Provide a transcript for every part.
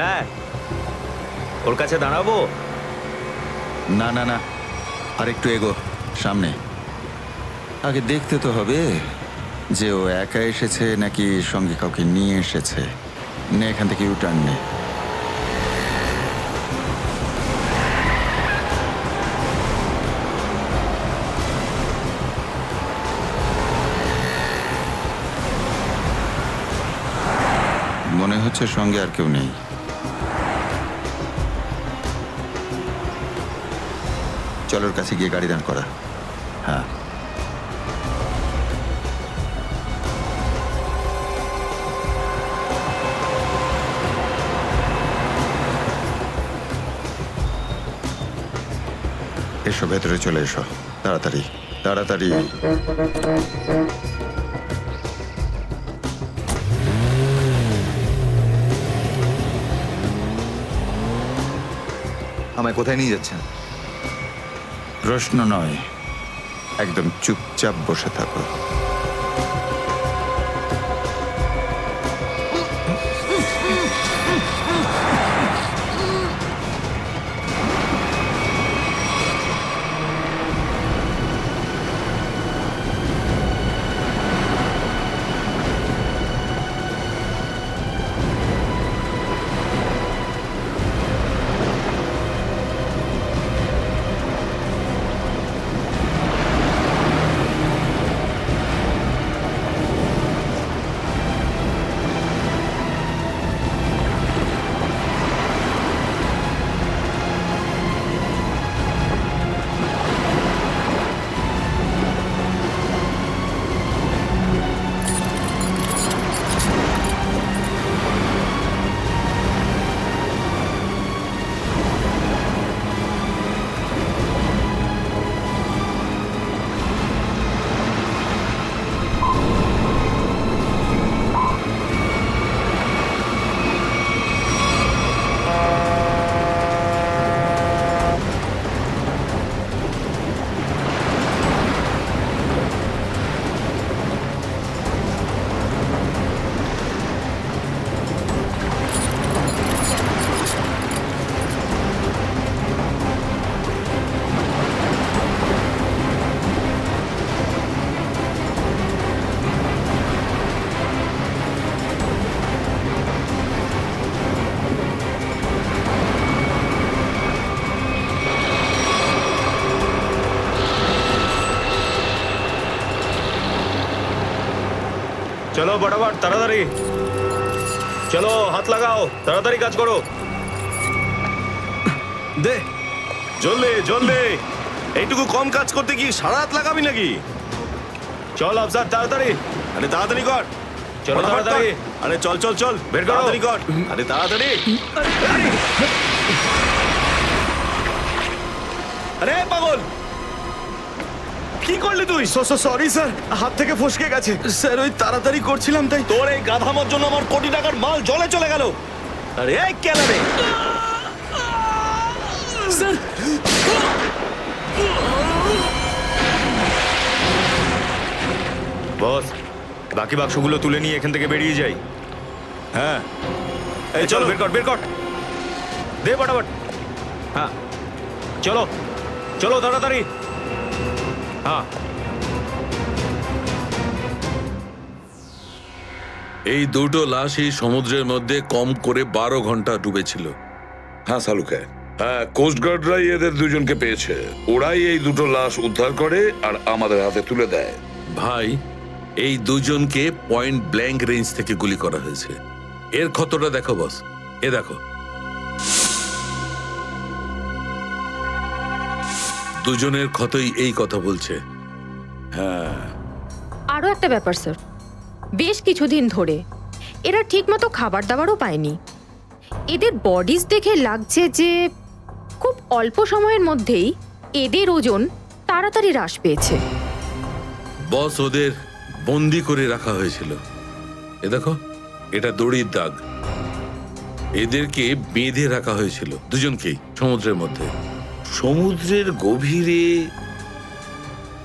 Sir, ওর কাছে দাঁড়াবো? না না না, আর একটু এগো সামনে। আগে দেখতে তো হবে যে ও একা এসেছে নাকি সঙ্গে কাউকে নিয়ে এসেছে। নে এখান থেকে ইউটার্ন নে। মনে হচ্ছে সঙ্গে আর কেউ নেই। চল ওর কাছে গিয়ে গাড়ি দান করা। হ্যাঁ, এসো ভেতরে চলে এসো, তাড়াতাড়ি তাড়াতাড়ি। আমায় কোথায় নিয়ে যাচ্ছেন? প্রশ্ন নয়, একদম চুপচাপ বসে থাকো। চলো বরাবর, তাড়াতাড়ি চলো, হাত লাগাও, তাড়াতাড়ি কাজ করো। দে জলদি জলদি, এইটুকু কম কাজ করতে কি সারা রাত লাগাবি নাকি? চল আফসার, তাড়াতাড়ি। আরে তাড়াতাড়ি কর, চলো ফটাফট কর। তাড়াতাড়ি। আরে চল চল চল, বের করো। তাড়াতাড়ি কর, আরে তাড়াতাড়ি। আরে পাগল, কি করলি তুই? সরি স্যার, হাত থেকে ফসকে গেছে স্যার। ওই তাড়াতাড়ি করছিলাম তাই। তোর এই গাধামোর জন্য আমার কোটি টাকার মাল জলে চলে গেল। আরে এই কেলারে, স্যার বস, বাকি বাক্সগুলো তুলে নিয়ে এখান থেকে বেরিয়ে যাই। হ্যাঁ এই চল, বের কর বের কর, দে ফটাফট। হ্যাঁ চলো চলো তাড়াতাড়ি। হ্যাঁ, এই দুটো লাশই সমুদ্রের মধ্যে কম করে 12 ঘন্টা ডুবেছিল। হ্যাঁ সালুকে, হ্যাঁ কোস্টগার্ডরাই এদের দুজনকে পেয়েছে। ওরাই এই দুটো লাশ উদ্ধার করে আর আমাদের হাতে তুলে দেয়। ভাই, এই দুজনকে পয়েন্ট ব্ল্যাঙ্ক রেঞ্জ থেকে গুলি করা হয়েছে। এর ক্ষতটা দেখো বস, এ দেখো। দুজনের ক্ষতই এই কথা বলছে। হ্যাঁ, আরও একটা ব্যাপার স্যার, বেশ কিছুদিন ধরে এরা ঠিকমতো খাবার দাবারও পায়নি। এদের বডিজ দেখে লাগছে যে খুব অল্প সময়ের মধ্যেই এদের ওজন তাড়াতাড়ি হ্রাস পেয়েছে। বস, ওদের বন্দি করে রাখা হয়েছিল। এ দেখো, এটা দড়ির দাগ। এদেরকে বেঁধে রাখা হয়েছিল দুজনকেই সমুদ্রের মধ্যে। সমুদ্রের গভীরে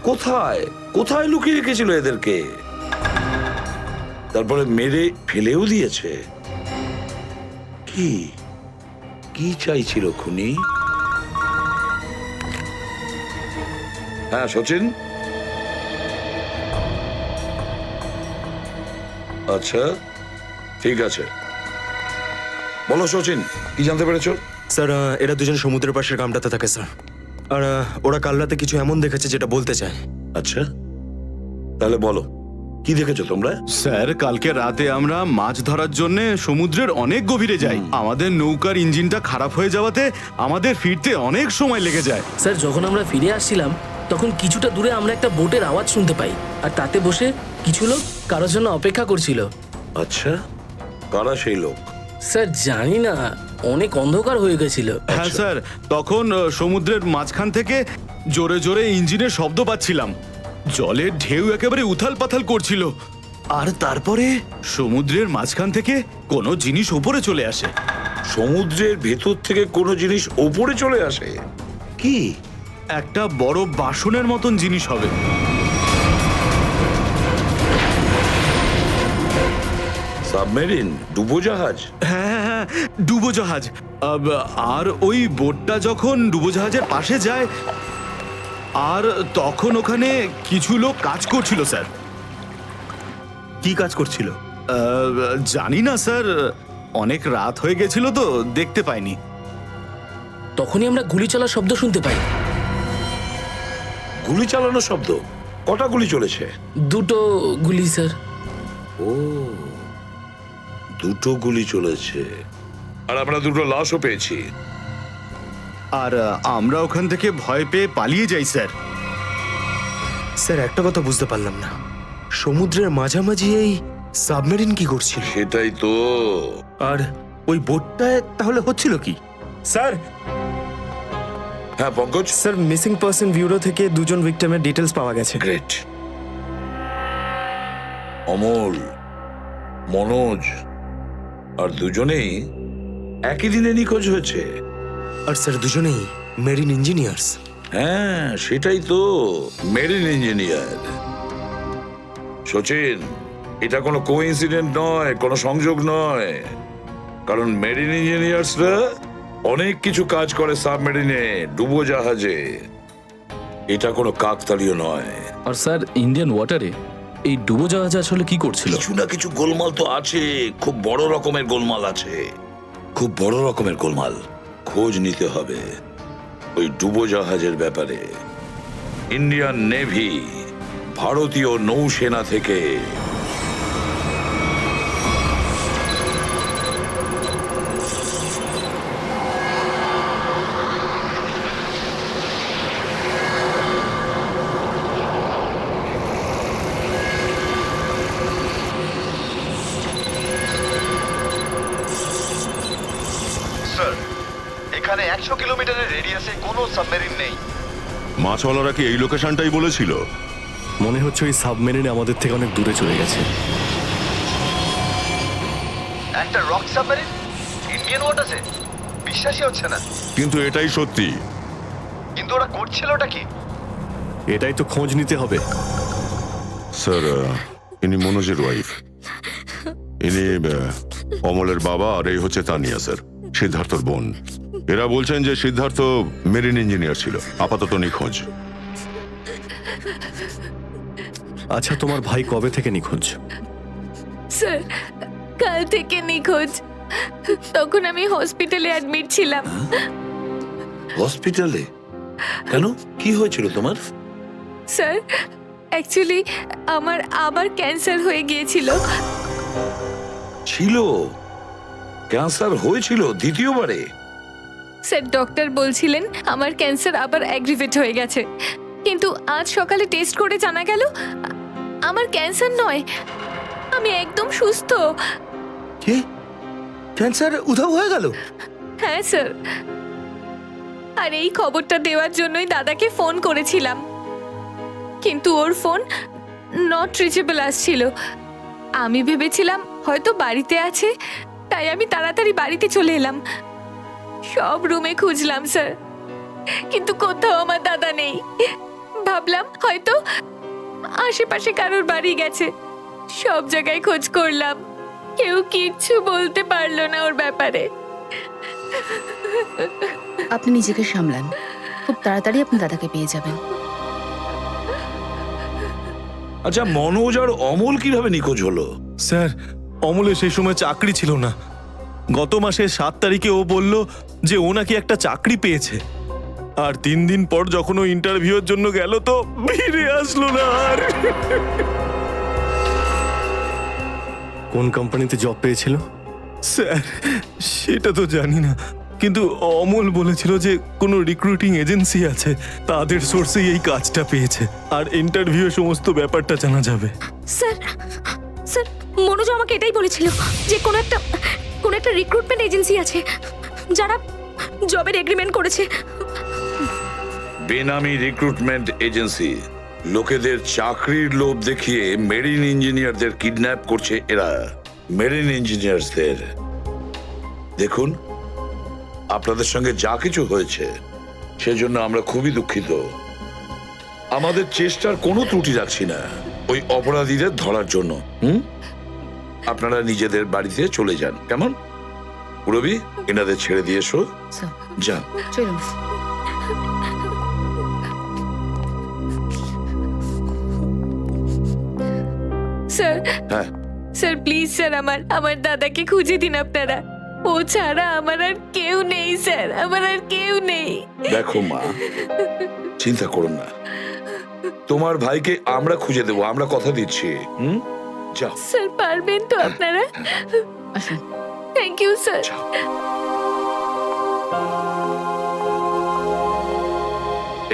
কোথায় কোথায় লুকিয়ে রেখেছিল এদেরকে? তারপরে মেরে ফেলেও দিয়েছে। কি কি চাইছিল খুনি? হ্যাঁ সচিন, আচ্ছা ঠিক আছে, বলো সচিন, কি জানতে পেরেছো? স্যার এরা দুজন সমুদ্রের পাশের গ্রামটাতে থাকে স্যার। আর ওরা কাল রাতে কিছু এমন দেখেছে যেটা বলতে চায়। আচ্ছা, তাহলে বলো, কি দেখেছো তোমরা? স্যার কালকে রাতে আমরা মাছ ধরার জন্য সমুদ্রের অনেক গভীরে যাই। আমাদের নৌকার ইঞ্জিনটা খারাপ হয়ে যাওয়াতে আমাদের ফিরতে অনেক সময় লেগে যায়। স্যার যখন আমরা ফিরে আসছিলাম তখন কিছুটা দূরে আমরা একটা বোটের আওয়াজ শুনতে পাই, আর তাতে বসে কিছু লোক কারোর জন্য অপেক্ষা করছিল। আচ্ছা, কারা সেই লোক? স্যার জানি না, অনেক অন্ধকার হয়ে গেছিল। হ্যাঁ স্যার, তখন সমুদ্রের মাঝখান থেকে জোরে জোরে ইঞ্জিনের শব্দ পাচ্ছিলাম। জলের ঢেউ একেবারে উথাল পাথাল করছিল। আর তারপরে সমুদ্রের মাঝখান থেকে কোনো জিনিস উপরে চলে আসে। সমুদ্রের ভেতর থেকে কোনো জিনিস ওপরে চলে আসে? কি? একটা বড় বাসনের মতন জিনিস হবে। সাবমেরিন, ডুবোজাহাজ? হ্যাঁ হ্যাঁ, ডুবোজাহাজ। আর ওই বোটটা যখন ডুবোজাহাজের পাশে যায়, আর তখন ওখানে কিছু লোক কাজ করছিল স্যার। কি কাজ করছিল? জানি না স্যার, অনেক রাত হয়ে গেছিল তো দেখতে পাইনি। তখনই আমরা গুলি চলার শব্দ শুনতে পাই। গুলি চালানোর শব্দ? কটা গুলি চলেছে? দুটো গুলি স্যার। ও, দুটো গুলি চলেছে। আর আমরা দুটো লাশও পেয়েছি। আর আমরা ওখান থেকে ভয় পেয়ে পালিয়ে যাই স্যার। স্যার একটা কথা বুঝতে পারলাম না, সমুদ্রের মাঝামাঝি এই সাবমেরিন কি করছিল? সেটাই তো। আর ওই বোটটায় তাহলে হচ্ছিল কি? স্যার হ্যাঁ Pankaj? Sir missing person bureau থেকে দুজন ভিক্টিমের ডিটেলস পাওয়া গেছে। গ্রেট। অমল, মনোজ আর দুজনেই একই দিনে নিখোঁজ হয়েছে। আর স্যার দুজনেই মেরিন ইঞ্জিনিয়ার্স। হ্যাঁ সেটাই তো, মেরিন ইঞ্জিনিয়ার। সচিন, এটা কোনো কোইন্সিডেন্ট নয়, কোনো সংযোগ নয়, কারণ মেরিন ইঞ্জিনিয়ার্সরা অনেক কিছু কাজ করে সাবমেরিনে, ডুবোজাহাজে। এটা কোনো কাকতালীয় নয়। আর স্যার ইন্ডিয়ান ওয়াটারে এই ডুবোজাহাজ আসলে কি করছিল? কিছু না কিছু গোলমাল তো আছে, খুব বড় রকমের গোলমাল আছে, খুব বড় রকমের গোলমাল। খোঁজ নিতে হবে ওই ডুবোজাহাজের ব্যাপারে। ইন্ডিয়ান নেভি, ভারতীয় নৌসেনা থেকে এখানে 100 কিলোমিটারের রেডিয়াসে কোনো সাবমেরিন নেই। মাছওয়ালারা কি এই লোকেশনটাই বলেছিল? মনে হচ্ছে ওই সাবমেরিন আমাদের থেকে অনেক দূরে চলে গেছে। একটা রক সাবমেরিন ইন্ডিয়ান ওয়াটারে? বিশ্বাসই হচ্ছে না। কিন্তু এটাই সত্যি। কিন্তু ওরা করছিলটা কি? এটাই তো খোঁজ নিতে হবে। স্যার, ইনি মনোজের ওয়াইফ, ইনি অমলের বাবা, আর এই হচ্ছে তানিয়া স্যার, সিদ্ধার্থর বোন। এরা বলছেন যে সিদ্ধার্থ মেরিন ইঞ্জিনিয়ার ছিল, আপাতত নিখোঁজ। আচ্ছা তোমার ভাই কবে থেকে নিখোঁজ? স্যার কাল থেকে নিখোঁজ। তখন আমি হসপিটালে অ্যাডমিট ছিলাম। হসপিটালে? কেন, কি হয়েছিল তোমার? স্যার অ্যাকচুয়ালি আমার আবার ক্যান্সার হয়ে গিয়েছিল। ছিল? ক্যান্সার হয়েছিল দ্বিতীয়বারে? স্যার ডক্টর বলছিলেন আমার ক্যান্সার আবার অ্যাগ্রিভেট হয়ে গেছে, কিন্তু আজ সকালে টেস্ট করে জানা গেল আমার ক্যান্সার নয়, আমি একদম সুস্থ। কি? ক্যান্সার উধাও হয়ে গেল? হ্যাঁ স্যার, আর এই খবরটা দেওয়ার জন্যই দাদাকে ফোন করেছিলাম, কিন্তু ওর ফোন নট রিচেবল আসছিল। আমি ভেবেছিলাম হয়তো বাড়িতে আছে, তাই আমি তাড়াতাড়ি বাড়িতে চলে এলাম। সব রুমে খুঁজলাম স্যার, কিন্তু কোথাও আমার দাদা নেই। ভাবলাম হয়তো আশেপাশে কারোর বাড়ি গেছে। সব জায়গায় খোঁজ করলাম, কেউ কিচ্ছু বলতে পারলো না ওর ব্যাপারে। আপনি নিজেকে সামলান, খুব তাড়াতাড়ি আপনি দাদাকে পেয়ে যাবেন। আচ্ছা, মনোজ আর অমল কিভাবে নিখোঁজ হলো? স্যার, অমলের সেই সময় চাকরি ছিল না। গত মাসের 7 তারিখে ও বলল যে ও নাকি একটা চাকরি পেয়েছে, আর 3 দিন পর যখন ও ইন্টারভিউর জন্য গেল তো ফিরে আসলো না আর। কোন কোম্পানিতে জব পেয়েছিল? স্যার, সেটা তো জানি না, কিন্তু অমল বলেছিল যে কোনো রিক্রুটিং এজেন্সি আছে, তাদের সোর্সেই এই কাজটা পেয়েছে, আর ইন্টারভিউ সমস্ত ব্যাপারটা জানা যাবে। স্যার, স্যার, মনোজ আমাকে এটাই বলেছিল যে কোনো একটা রিক্রুটমেন্ট এজেন্সি আছে যারা জবের এগ্রিমেন্ট করেছে। বেনামি রিক্রুটমেন্ট এজেন্সি লোকেদের চাকরির লোভ দেখিয়ে মেরিন ইঞ্জিনিয়ারদের কিডন্যাপ করছে এরা। মেরিন ইঞ্জিনিয়ারদের দেখুন, আপনাদের সঙ্গে যা কিছু হয়েছে সেজন্য আমরা খুবই দুঃখিত। আমাদের চেষ্টার কোনো ত্রুটি রাখছি না ওই অপরাধীদের ধরার জন্য। আপনারা নিজেদের বাড়িতে চলে যান, কেমন? রবি, এনাদের ছেড়ে দিয়ে এসো। যান। চলুন। স্যার, হ্যাঁ, স্যার প্লিজ স্যার, আমার দাদাকে খুঁজে দিন আপনারা। ও ছাড়া আমার আর কেউ নেই স্যার, আমার আর কেউ নেই। দেখো মা, চিন্তা করুন না, তোমার ভাইকে আমরা খুঁজে দেবো, আমরা কথা দিচ্ছি। যাও। স্যার পারবেন তো আপনারা? আসুন। Thank you sir.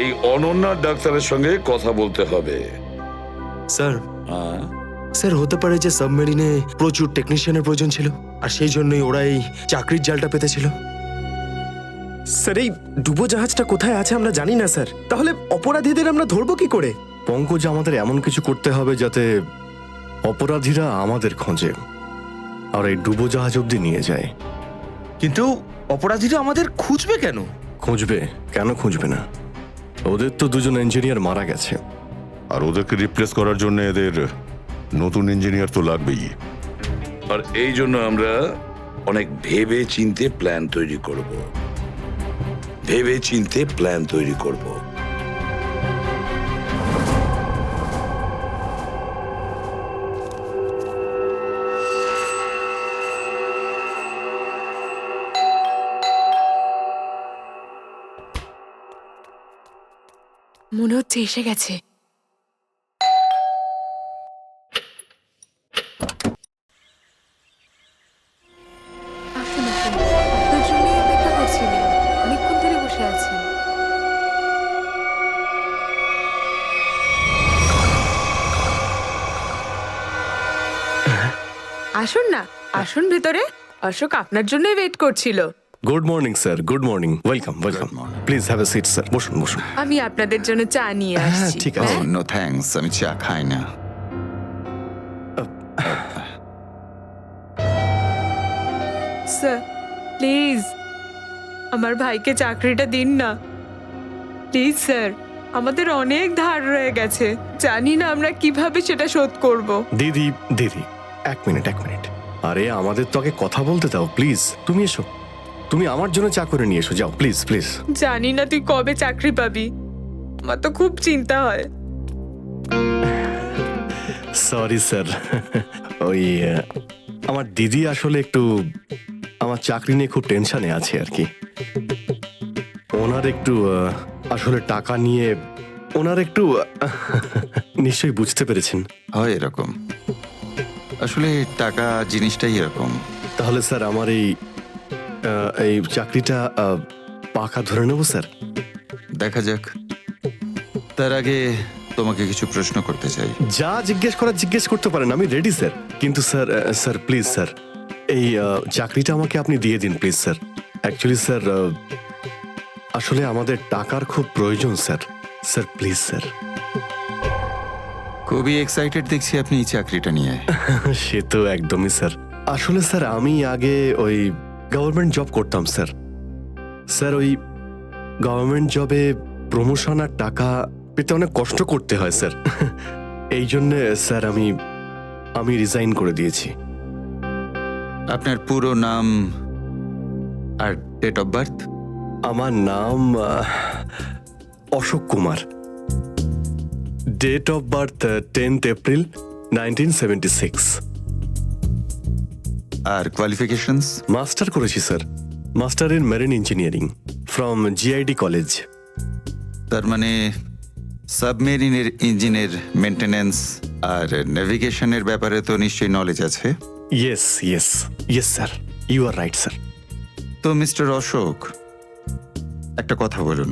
এই অনন্যার ডাক্তারের সঙ্গে কথা বলতে হবে। স্যার, স্যার হতে পারে যে সাবমেরিনে প্রচুর টেকনিশিয়ানের প্রয়োজন ছিল, আর সেই জন্যই ওরা এই চাকরির জালটা পেতেছিল। স্যার, এই ডুবো জাহাজটা কোথায় আছে আমরা জানি না স্যার, তাহলে অপরাধীদের আমরা ধরবো কি করে? পঙ্কজ, আমাদের এমন কিছু করতে হবে যাতে অপরাধীরা আমাদের খোঁজে আর এই ডুবো জাহাজ অব্দি নিয়ে যায়। কিন্তু অপরাধীরা আমাদের খুঁজবে কেন? খুঁজবে কেন? খুঁজবে না? ওদের তো 2জন ইঞ্জিনিয়ার মারা গেছে, আর ওদেরকে রিপ্লেস করার জন্য এদের নতুন ইঞ্জিনিয়ার তো লাগবেই। আর এই জন্য আমরা অনেক ভেবে চিন্তে প্ল্যান তৈরি করব। ভেবে চিন্তে প্ল্যান তৈরি করব। মনে হচ্ছে এসে গেছে। আসুন, আসুন, আপনার জন্যই অপেক্ষা করছিলাম, অনেকক্ষণ ধরে বসে আছেন। আসুন না, আসুন ভেতরে। অশোক আপনার জন্যই ওয়েট করছিল। Good morning sir, good morning, welcome welcome, please have a seat sir, বসুন বসুন। আমি আপনাদের জন্য চা নিয়ে হ্যাঁ আসছি। ঠিক আছে। নো থ্যাঙ্কস, আমি চা খাই না। স্যার প্লিজ আমার ভাইকে চাকরিটা দিন না, প্লিজ স্যার। আমাদের অনেক ধার রয়ে গেছে, জানি না আমরা কিভাবে সেটা শোধ করব। দিদি দিদি, এক মিনিট। আরে আমাদের তো আগে কথা বলতে দাও প্লিজ। তুমি এসো, তুমি আমার জন্য চা করে নিয়ে এসো, যাও প্লিজ প্লিজ। জানি না তুই কবে চাকরি পাবি, আমার তো খুব চিন্তা হয়। সরি স্যার, ওই আমার দিদি আসলে একটু আমার চাকরি নিয়ে খুব টেনশনে আছে আর কি। ওনার একটু আসলে টাকা নিয়ে ওনার একটু নিশ্চয়ই বুঝতে পেরেছেন। হয় এরকম, আসলে টাকা জিনিসটাই এরকম। তাহলে স্যার আমার এই চাকরিটা পাকা ধরে নেবো স্যার? দেখা যাক, তার আগে তোমাকে কিছু প্রশ্ন করতে চাই। যা জিজ্ঞেস করতে পারেন, আমি রেডি স্যার। কিন্তু স্যার প্লিজ স্যার, এই চাকরিটা আমাকে আপনি দিয়ে দিন প্লিজ স্যার। অ্যাকচুয়ালি স্যার, আসলে আমাদের টাকার খুব প্রয়োজন স্যার। Sir please sir. খুবই এক্সাইটেড দেখছি আপনি এই চাকরিটা নিয়ে। সে তো একদমই স্যার। আসলে স্যার আমি আগে ওই গভর্নমেন্ট জব করতাম স্যার। স্যার ওই গভর্নমেন্ট জবে প্রমোশন আর টাকা পেতে অনেক কষ্ট করতে হয় স্যার। এই জন্য স্যার আমি রিজাইন করে দিয়েছি। আপনার পুরো নাম আর ডেট অফ বার্থ? আমার নাম Ashok Kumar. Date of birth 10th April 1976। আর কোয়ালিফিকেশনস? মাস্টার করেছি sir, master in marine engineering from GID college. তার মানে সাবমেরিনের ইঞ্জিনের মেনটেনেন্স আর নেভিগেশনের ব্যাপারে তো নিশ্চয়ই নলেজ আছে। Yes yes yes sir, you are right sir. তো মিস্টার অশোক, একটা কথা বলুন,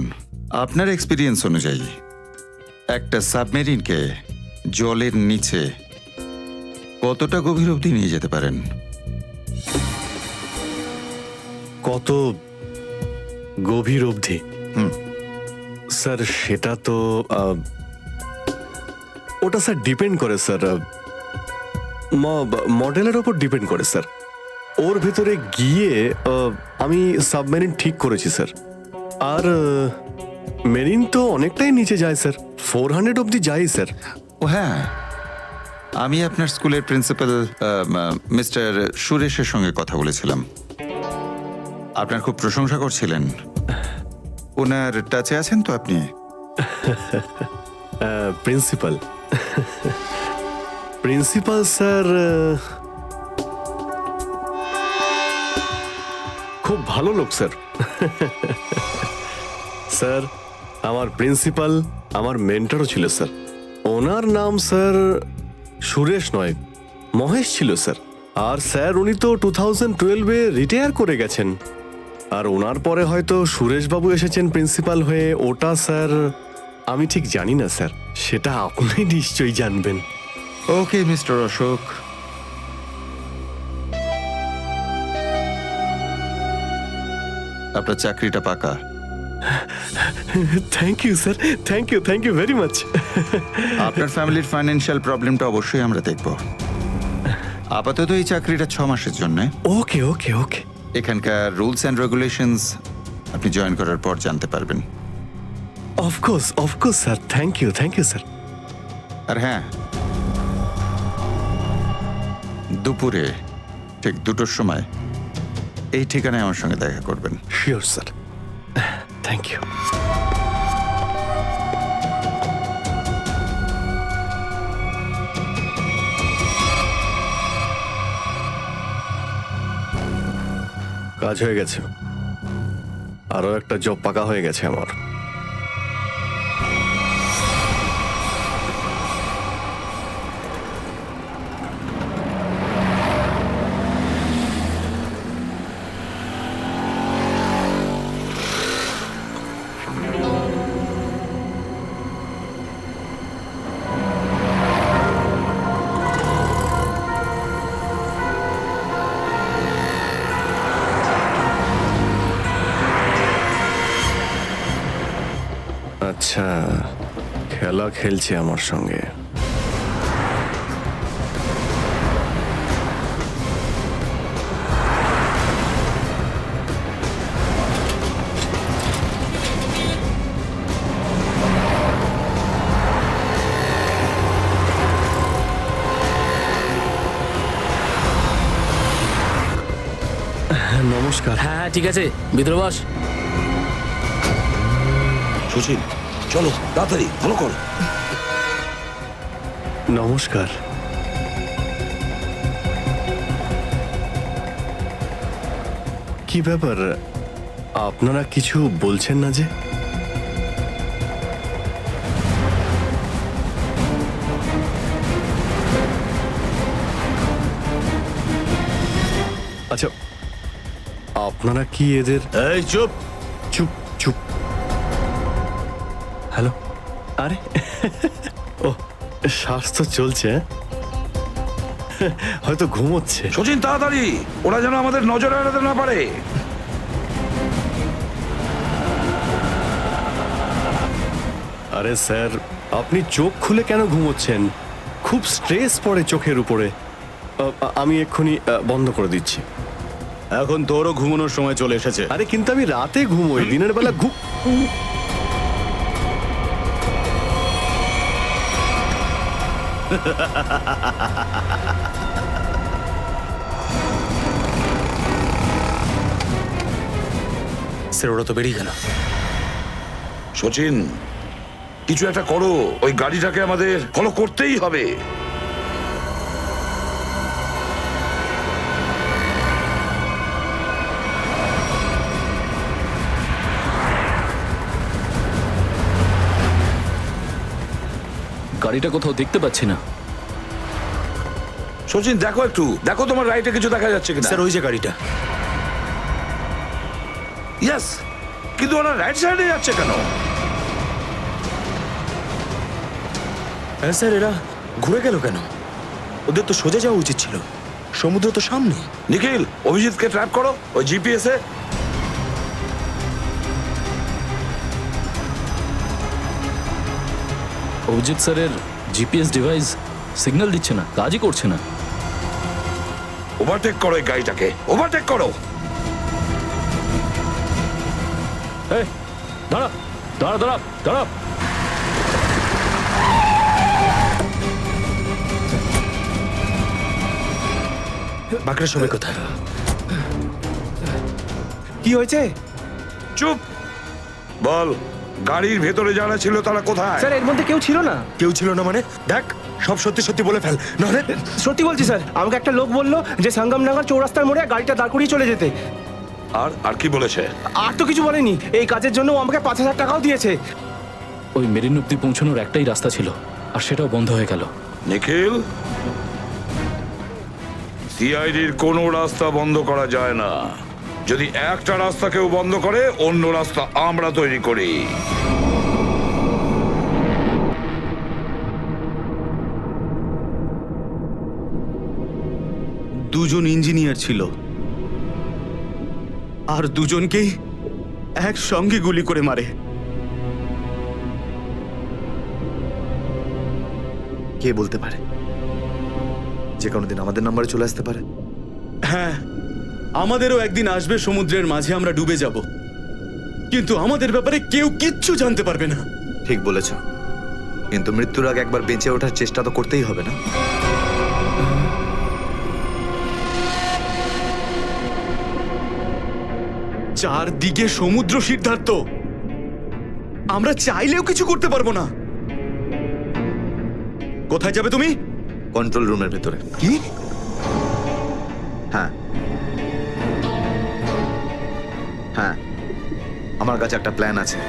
আপনার এক্সপিরিয়েন্স অনুযায়ী একটা সাবমেরিনকে জলের নিচে কতটা গভীর অবধি নিয়ে যেতে পারেন? কত গভীর অবধি? স্যার সেটা তো ওটা স্যার ডিপেন্ড করে স্যার, মডেলের ওপর ডিপেন্ড করে স্যার। ওর ভেতরে গিয়ে আমি সাবমেরিন ঠিক করেছি স্যার। আর মেরিন তো অনেকটাই নিচে যায় স্যার, 400 অবধি যাই স্যার। ও হ্যাঁ, আমি আপনার স্কুলের প্রিন্সিপাল মিস্টার সুরেশের সঙ্গে কথা বলেছিলাম, আপনার খুব প্রশংসা করছিলেন। ওনার টাচে আছেন তো আপনি? প্রিন্সিপাল প্রিন্সিপাল স্যার খুব ভালো লোক স্যার। স্যার আমার প্রিন্সিপাল আমার মেন্টরও ছিল স্যার। ওনার নাম স্যার সুরেশ নয়, মহেশ ছিল স্যার। আর স্যার উনি তো 2012-এ রিটায়ার করে গেছেন। আর ওনার পরে হয়তো সুরেশবাবু এসেছেন প্রিন্সিপাল হয়ে, ওটা স্যার আমি ঠিক জানি না স্যার, সেটা আপনি নিশ্চয়ই জানবেন। ওকে মিস্টার অশোক, আপনার চাকরিটা পাকা। Thank you sir, thank you very much. আপনার ফ্যামিলির ফাইন্যান্সিয়াল প্রবলেমটা অবশ্যই আমরা দেখব। আপাতত এই চাকরিটা 6 মাসের জন্য। ওকে ওকে ওকে। এখানকার রুলস অ্যান্ড রেগুলেশনস আপনি জয়েন করার পর জানতে পারবেন। Of course sir, thank you sir. আর হ্যাঁ, দুপুরে ঠিক 2টোর সময় এই ঠিকানায় আমার সঙ্গে দেখা করবেন। Sure sir, thank you. কাজ হয়ে গেছে, আরো একটা জব পাকা হয়ে গেছে আমার। আচ্ছা, খেলা খেলছে আমার সঙ্গে। নমস্কার। হ্যাঁ ঠিক আছে, ভিতরে বস। সুশীল, চলো তাড়াতাড়ি, ভালো করো। নমস্কার। কি ব্যাপার, আপনারা কিছু বলছেন না যে? আচ্ছা, আপনারা কি এদের... এই চুপ। চুপ চুপ। হ্যালো, আরে ও শ্বাস তো চলছে, হয়তো ঘুমোচ্ছে। সচিন তাড়াতাড়ি, ওরা যেন আমাদের নজরে এড়াতে না পারে। আরে স্যার, আপনি চোখ খুলে কেন ঘুমোচ্ছেন? খুব স্ট্রেস পড়ে চোখের উপরে। আমি এক্ষুনি বন্ধ করে দিচ্ছি। এখন তোরও ঘুমানোর সময় চলে এসেছে। আরে কিন্তু আমি রাতে ঘুমোই, দিনের বেলা স্যার ওরা তো বেরিয়ে গেল। সচিন, কিছু একটা করো, ওই গাড়িটাকে আমাদের ফলো করতেই হবে। গাড়িটা কোথাও দেখতে পাচ্ছি না। সচিন দেখো একটু, দেখো তোমার রাইটে কিছু দেখা যাচ্ছে কিনা। স্যার ওই যে গাড়িটা। ইয়েস, কিন্তু ওরা রাইট সাইডে যাচ্ছে কেন? হ্যাঁ স্যার, এরা ঘুরে গেল কেন? ওদের তো সোজা যাওয়া উচিত ছিল, সমুদ্র তো সামনে। নিখিল, অভিজিৎকে ট্র্যাপ করো ওই জিপিএস এ। অভিজিৎ স্যারের জিপিএস ডিভাইস সিগন্যাল দিচ্ছে না, কাজই করছে না। ওভারটেক করো এই গাড়িটাকে, ওভারটেক করো। এই দাঁড়া দাঁড়া দাঁড়া দাঁড়া। বাঁকড়া সবাই কোথায়? কি হয়েছে চুপ বল, গাড়ির ভেতরে যারা ছিল তারা কোথায়? স্যার? এর মধ্যে কেউ ছিল না। কেউ ছিল না মানে? দেখ, সব সত্যি সত্যি বলে ফেল, নাহলে। সত্যি বলছি স্যার, আমাকে একটা লোক বললো যে সঙ্গমনগর চৌরাস্তার মোড়ে গাড়িটা দাঁড় করিয়ে চলে যেতে। আর আর কি বলেছে? আর তো কিছু বলেনি, এই কাজের জন্য ও আমাকে 5,000 টাকাও দিয়েছে। ওই মেরিন অব্দি পৌঁছানোর একটাই রাস্তা ছিল, আর সেটাও বন্ধ হয়ে গেল। নিখিল, সিআইডির কোনো রাস্তা বন্ধ করা যায় না। যদি একটা রাস্তা কেউ বন্ধ করে, অন্য রাস্তা আমরা তৈরি করি। দুজন ইঞ্জিনিয়ার ছিল, আর দুজনকেই একসঙ্গে গুলি করে মারে। কে বলতে পারে? যে কোনো দিন আমাদের নাম্বারে চলে আসতে পারে। হ্যাঁ, আমাদেরও একদিন আসবে সমুদ্রের মাঝে আমরা ডুবে যাব, কিন্তু আমাদের ব্যাপারে কেউ কিচ্ছু জানতে পারবে না। ঠিক বলেছ, কিন্তু মৃত্যুর আগে একবার বেঁচে ওঠার চেষ্টা তো করতেই হবে না? চারদিকে সমুদ্র, সিদ্ধার্থ, আমরা চাইলেও কিছু করতে পারবো না। কোথায় যাবে তুমি? কন্ট্রোল রুমের ভেতরে। কি? হ্যাঁ হ্যাঁ, আমার কাছে একটা প্ল্যান আছে।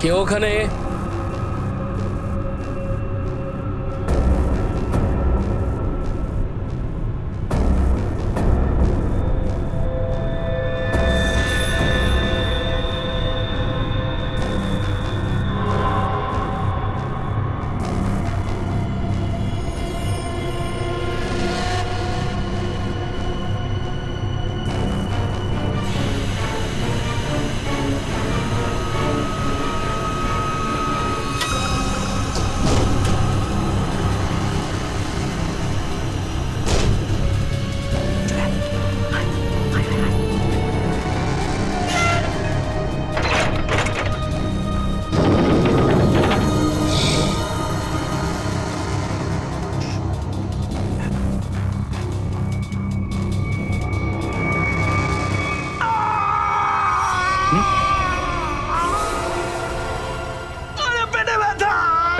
কেউ ওখানে?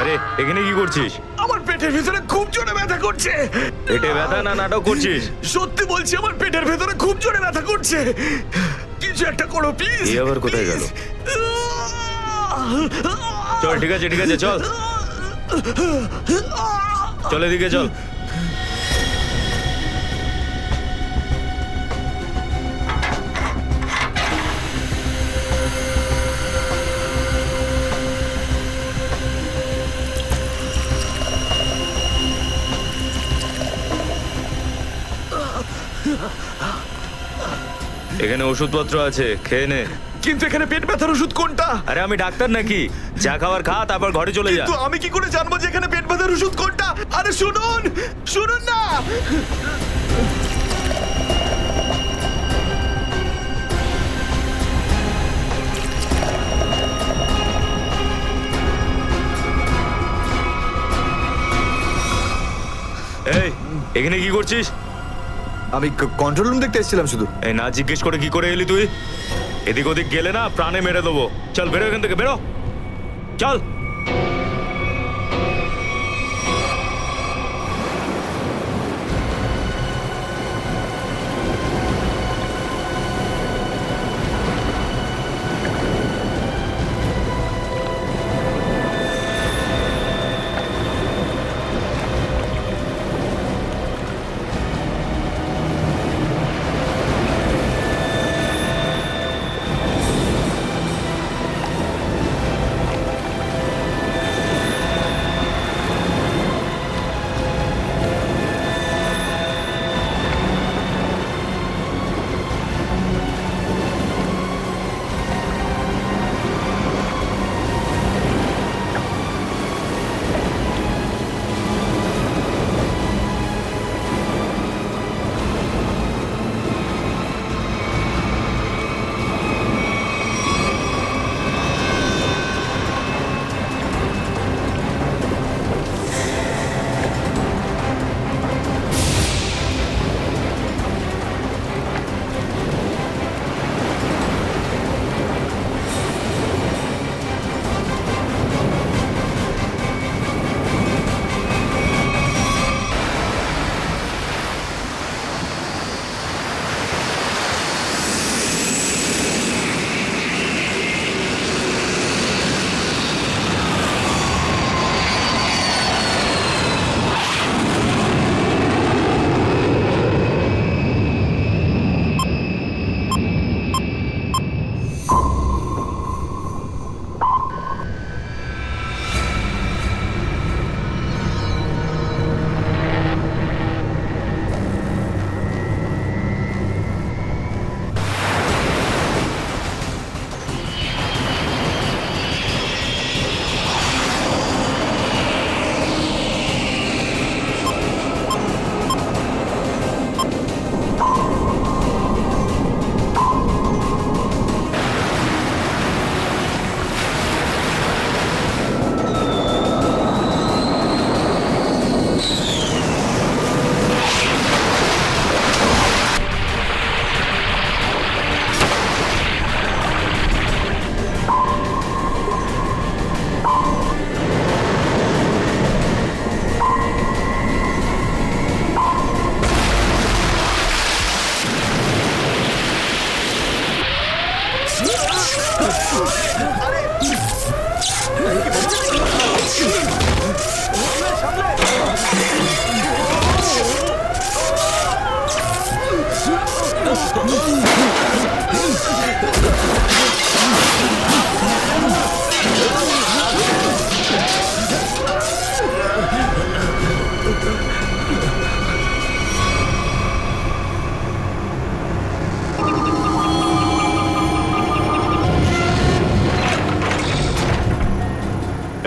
আরে এখানে কি করছিস? আমার পেটের ভিতরে খুব জোরে ব্যথা করছে। পেটে ব্যথা না নাটক করছিস? সত্যি বলছি, আমার পেটের ভেতরে খুব জোরে ব্যথা করছে। কিছু একটা করো প্লিজ। এই আবার কোথায় গেল? চল, ঠিক আছে ঠিক আছে, চল চল, এদিকে চল। এখানে ওষুধপত্র আছে, খেয়ে নে। কিন্তু এখানে পেট ব্যথার ওষুধ কোনটা? আরে আমি ডাক্তার নাকি? যা খাবার খা, তারপর ঘরে চলে যা। কিন্তু আমি কি করে জানবো যে এখানে পেট ব্যথার ওষুধ কোনটা? আরে শুনুন, শুনুন না। এই, এখানে কি করছিস? আমি কন্ট্রোল রুম দেখতে এসেছিলাম শুধু। এই না জিজ্ঞেস করে কি করে এলি তুই? এদিক ওদিক গেলে না প্রাণে মেরে দেবো। চল বেরো এখান থেকে, বেরো, চল।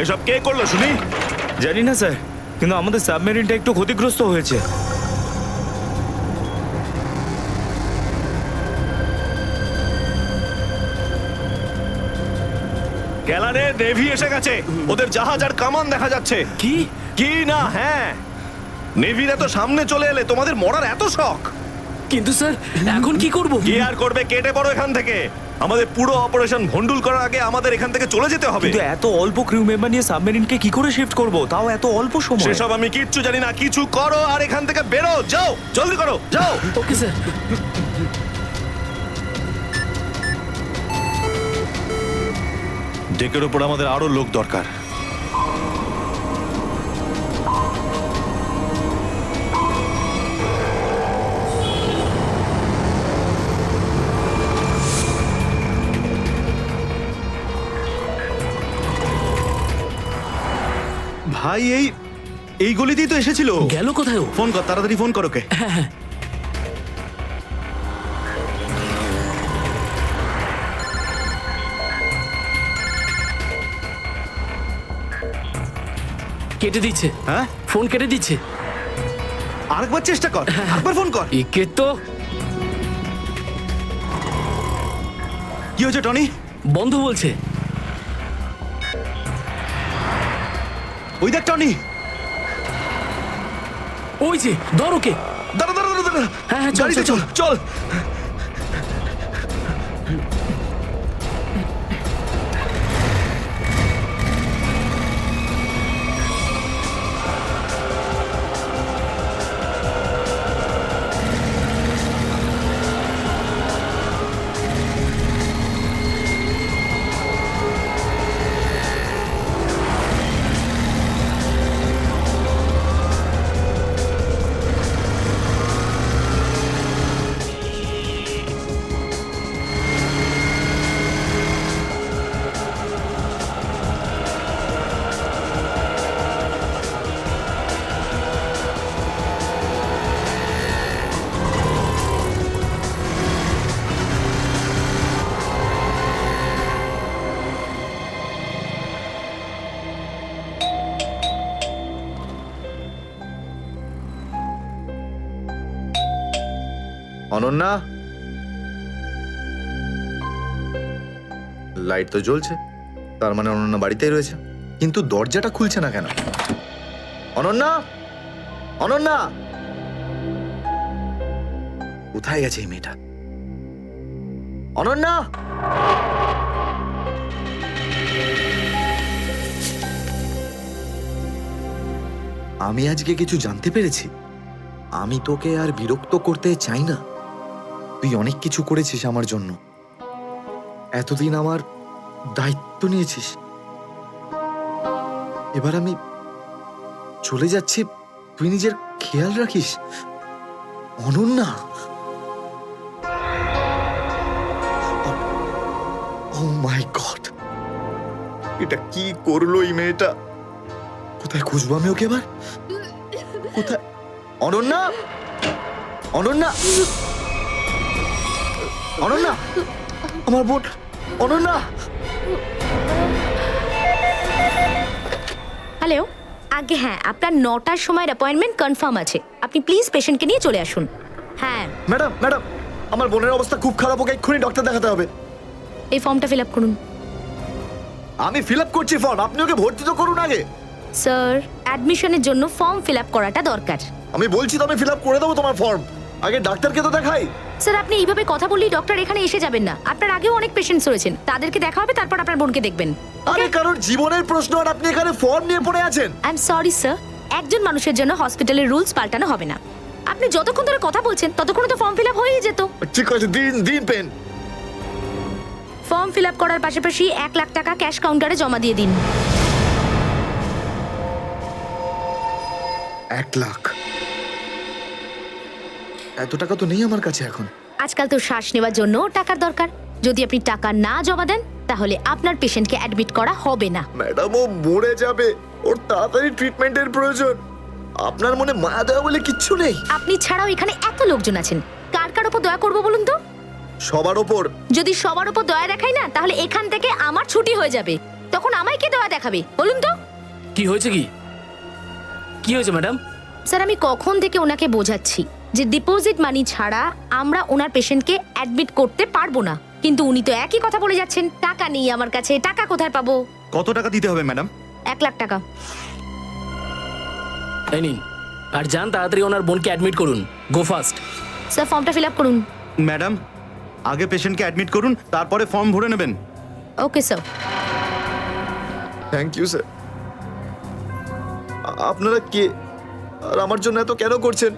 এসব কে করলো শুনি? জানি না স্যার, কিন্তু আমাদের সাবমেরিনটা একটু ক্ষতিগ্রস্ত হয়েছে। গ্যালারে নেভি এসে গেছে, ওদের জাহাজ আর কামান দেখা যাচ্ছে। কি কি না? হ্যাঁ, নেভিরা তো সামনে চলে এলে তোমাদের মরার এত শখ। কিন্তু স্যার এখন কি করব? কি আর করবে, কেটে পড়ো এখান থেকে। আমাদের পুরো অপারেশন ভন্ডুল করার আগে আমাদের এখান থেকে চলে যেতে হবে। কিন্তু এত অল্প ক্রিউ মেম্বার নিয়ে সাবমেরিনকে কি করে শিফট করব, তাও এত অল্প সময়? সেসব আমি কিচ্ছু জানি না, কিছু করো আর এখান থেকে বেরো, যাও, জলদি করো, যাও। Okay sir. ডেকের ওপর আমাদের আরো লোক দরকার। ভাই এই গলিতেই তো এসেছিল। গেল কোথায় ও? ফোন কর, তাড়াতাড়ি ফোন কর ওকে। হ্যাঁ। কেটে দিচ্ছে। হ্যাঁ, ফোন কেটে দিচ্ছে। আরেকবার চেষ্টা কর, আরেকবার ফোন কর। একে তো কি হয়েছে টনি? বন্ধ বলছে। ওই দেখ টনি। ওই যে ধর ওকে। দাঁড়া দাঁড়া দাঁড়া দাঁড়া। হ্যাঁ হ্যাঁ, চল গাড়িতে চল চল চল। অনন্যা, লাইট তো জ্বলছে, তার মানে অনন্যা বাড়িতেই রয়েছে, কিন্তু দরজাটা খুলছে না কেন? অনন্যা, অনন্যা, কোথায় গেছে এই মেয়েটা? অনন্যা, আমি আজকে কিছু জানতে পেরেছি। আমি তোকে আর বিরক্ত করতে চাই না। তুই অনেক কিছু করেছিস আমার জন্য, এতদিন আমার দায়িত্ব নিয়েছিস। এবার আমি চলে যাচ্ছি, তুই নিজের খেয়াল রাখিস। অনন্যা, ও মাই গড, এটা কি করলো এই মেয়েটা? কোথায় খুঁজবো আমি ওকে এবার? কোথায়? অনন্যা, অনন্যা, অনন্যা, আমার বোন অনন্যা। হ্যালো, আগে হ্যাঁ, আপনার 9টার সময় অ্যাপয়েন্টমেন্ট কনফার্ম আছে। আপনি প্লিজ পেশেন্টকে নিয়ে চলে আসুন। হ্যাঁ ম্যাডাম, ম্যাডাম, আমার বোনের অবস্থা খুব খারাপ, ওকে এক্ষুনি ডক্টর দেখাতে হবে। এই ফর্মটা ফিল আপ করুন। আমি ফিল আপ করছি ফর্ম, আপনি ওকে ভর্তি তো করুন আগে। স্যার, অ্যাডমিশনের জন্য ফর্ম ফিল আপ করাটা দরকার। আমি বলছি তো আমি ফিল আপ করে দেবো তোমার ফর্ম, আগে ডাক্তারকে তো দেখাই। স্যার, আপনি এইভাবে কথা বললেই ডক্টর এখানে এসে যাবেন না। আপনার আগেও অনেক পেশেন্টস রয়েছেন, তাদেরকে দেখা হবে, তারপর আপনার বোনকে দেখবেন। আরে কারোর জীবনের প্রশ্ন আর আপনি এখানে ফর্ম নিয়ে পড়ে আছেন। আই এম সরি স্যার, একজন মানুষের জন্য হসপিটালের রুলস পাল্টানো হবে না। আপনি যতক্ষণ ধরে কথা বলছেন ততক্ষণ তো ফর্ম ফিল আপ হয়েই যেত। ঠিক আছে, দিন দিন পেন। ফর্ম ফিল আপ করার পাশাপাশি 1 লাখ টাকা ক্যাশ কাউন্টারে জমা দিয়ে দিন। 1 লাখ? এত টাকা তো নেই আমার কাছে এখন। আজকাল তো শ্বাস নেওয়ার জন্য টাকার দরকার। যদি আপনি টাকা না জমা দেন তাহলে আপনার পেশেন্টকে অ্যাডমিট করা হবে না। ম্যাডাম, ও মরে যাবে, ওর তাড়াতাড়ি ট্রিটমেন্টের প্রয়োজন। আপনার মনে মায়া দয়া বলে কিচ্ছু নেই? আপনি ছাড়াও এখানে এত লোকজন আছেন, কার কার উপর দয়া করবো বলুন তো? সবার ওপর। যদি সবার উপর দয়া দেখাই না, তাহলে এখান থেকে আমার ছুটি হয়ে যাবে। তখন আমায় কে দয়া দেখাবে বলুন তো? কি হয়েছে? কি হয়েছে ম্যাডাম? স্যার, আমি কখন থেকে ওনাকে বোঝাচ্ছি যে ডিপোজিট মানি ছাড়া আমরা ওনার পেশেন্টকে অ্যাডমিট করতে পারবো না, কিন্তু উনি তো একই কথা বলে যাচ্ছেন। টাকা নেই আমার কাছে, টাকা কোথায় পাবো? কত টাকা দিতে হবে ম্যাডাম? 1 লাখ টাকা। এই নিন, আর যান তাড়াতাড়ি ওনার বোনকে অ্যাডমিট করুন। Go fast. স্যার, ফর্মটা ফিল আপ করুন। ম্যাডাম, আগে পেশেন্টকে অ্যাডমিট করুন, তারপরে ফর্ম ভরে নেবেন। Okay sir. Thank you sir. আপনারা কে আর আমার জন্য এত কেন করছেন?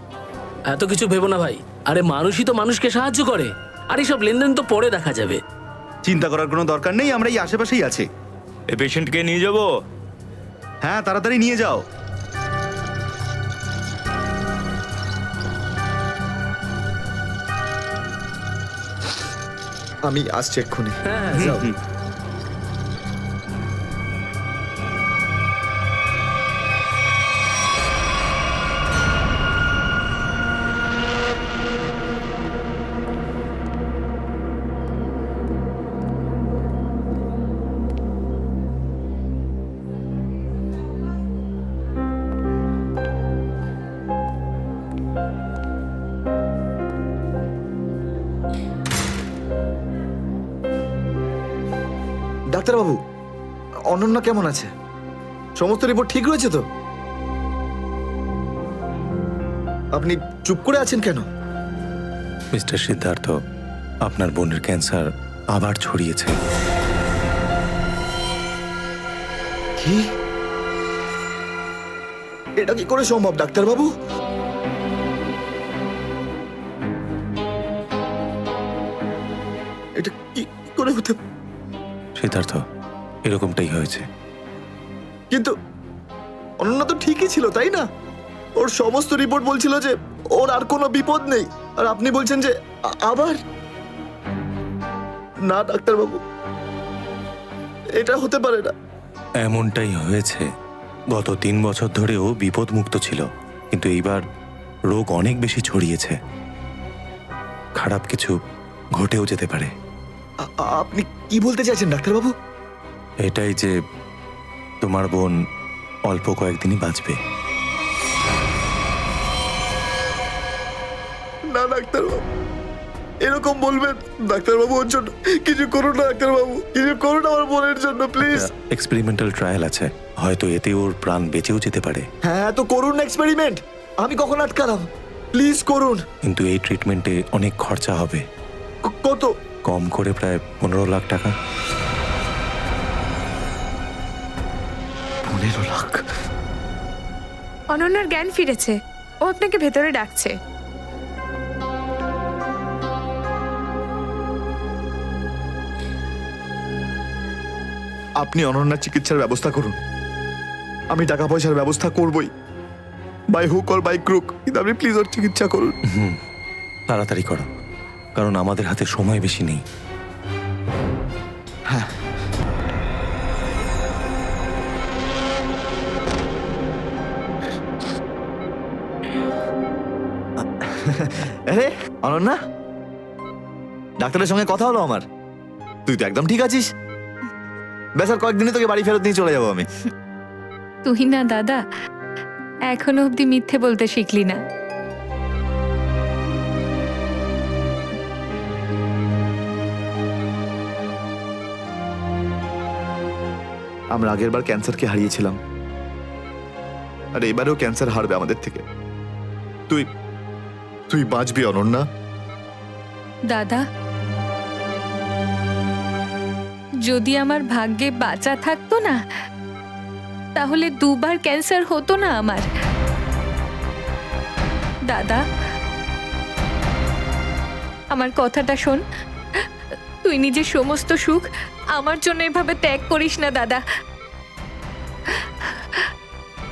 এত কিছু ভেবো না ভাই, আরে মানুষই তো মানুষকে সাহায্য করে, আর এইসব লেনদেন তো পরে দেখা যাবে। চিন্তা করার কোনো দরকার নেই, আমরা এই আশেপাশেই আছি। এই পেশেন্টকে নিয়ে যাব? হ্যাঁ, তাড়াতাড়ি নিয়ে যাও। আমি আসছি এক্ষুনি। হ্যাঁ যাও। ডাক্তারবাবু, অনন্যা কেমন আছে? সমস্ত রিপোর্ট ঠিক রয়েছে তো? আপনি চুপ করে আছেন কেন? মিস্টার সিদ্ধার্থ, আপনার বোনের ক্যান্সার আবার ছড়িয়েছে। কি? এটা কি করে সম্ভব ডাক্তারবাবু? এটা কি করে হতে? সিদ্ধার্থ, এরকমটাই হয়েছে। কিন্তু অনন্যা তো ঠিকই ছিল, তাই না? ওর সমস্ত রিপোর্ট বলছিল যে ওর আর কোনো বিপদ নেই, আর আপনি বলছেন যে আবার? না ডাক্তারবাবু, এটা হতে পারে না। এমনটাই হয়েছে। গত 3 বছর ধরেও বিপদমুক্ত ছিল, কিন্তু এইবার রোগ অনেক বেশি ছড়িয়েছে। খারাপ কিছু ঘটেও যেতে পারে। আপনি কি বলতে চাইছেন ডাক্তারবাবু? এটাই যে তোমার বোন অল্প কয়েকদিনই বাঁচবে। না ডাক্তারবাবু, এরকম বলবেন? ডাক্তারবাবু, ওর জন্য কিছু করুন না ডাক্তারবাবু, কিছু করুন আমার বোনের জন্য প্লিজ। এক্সপেরিমেন্টাল ট্রায়াল আছে, হয়তো এতে ওর প্রাণ বেঁচেও যেতে পারে। হ্যাঁ, তো করুন না এক্সপেরিমেন্ট। আমি কখন আটকালাম? প্লিজ করুন। কিন্তু এই ট্রিটমেন্টে অনেক খরচা হবে। কত? কম করে প্রায় 15 লাখ টাকা। 15 লাখ? অনন্যার জ্ঞান ফিরেছে, ও আপনাকে ভেতরে ডাকছে। আপনি অনন্যার চিকিৎসার ব্যবস্থা করুন। আমি টাকা পয়সার ব্যবস্থা করবই, by hook or by crook, কিন্তু আপনি প্লিজ ওর চিকিৎসা করুন। তাড়াতাড়ি করো, কারণ আমাদের হাতে সময় বেশি নেই। হ্যাঁ। আরে অনন্যা, ডাক্তারের সঙ্গে কথা হলো আমার। তুই তো একদম ঠিক আছিস। বেশ, আর কয়েকদিনে তোকে বাড়ি ফেরত নিয়ে চলে যাবো আমি। তুই না দাদা, এখনো অব্দি মিথ্যে বলতে শিখলি না। আমরা আগের বার ক্যান্সারকে হারিয়েছিলাম, আর এবারেও ক্যান্সার হারবে আমাদের থেকে। তুই তুই বাঁচবি অনন্যা। দাদা, যদি আমার ভাগ্যে বাঁচা থাকতো না, তাহলে 2 বার ক্যান্সার হতো না আমার। দাদা, আমার কথাটা শোন। তুই নিজের সমস্ত সুখ আমার জন্য এভাবে ত্যাগ করিস না দাদা।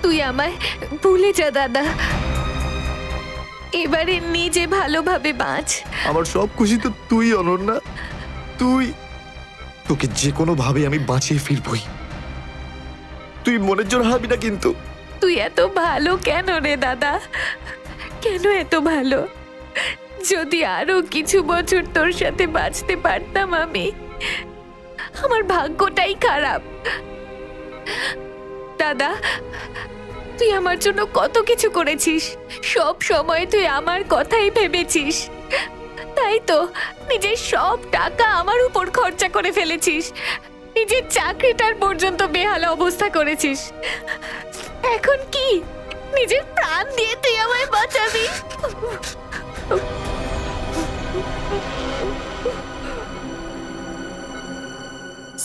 তুই আমায় ভুলে যা দাদা। এবারে নিজে ভালোভাবে বাঁচ। আমার সব খুশি তো তুই অনন্যা। তুই, তোকে যে কোনো ভাবে আমি বাঁচিয়ে ফিরবই। তুই মনের জোর হারাবি না কিন্তু। তুই এত ভালো কেন রে দাদা? কেন এত ভালো? যদি আরো কিছু বছর তোর সাথে বাঁচতে পারতাম আমি। আমার ভাগ্যটাই খারাপ। দাদা, তুই আমার জন্য কত কিছু করেছিস, সব সময় তুই আমার কথাই ভেবেছিস। তাই তো নিজের সব টাকা আমার উপর খরচা করে ফেলেছিস, নিজের চাকরিটার পর্যন্ত বেহাল অবস্থা করেছিস। এখন কি নিজের প্রাণ দিয়ে তুই আমায় বাঁচাবি?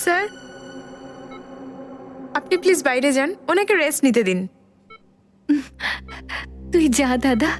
স্যার, আপনি প্লিজ বাইরে যান, ওনাকে রেস্ট নিতে দিন। তুই যা দাদা।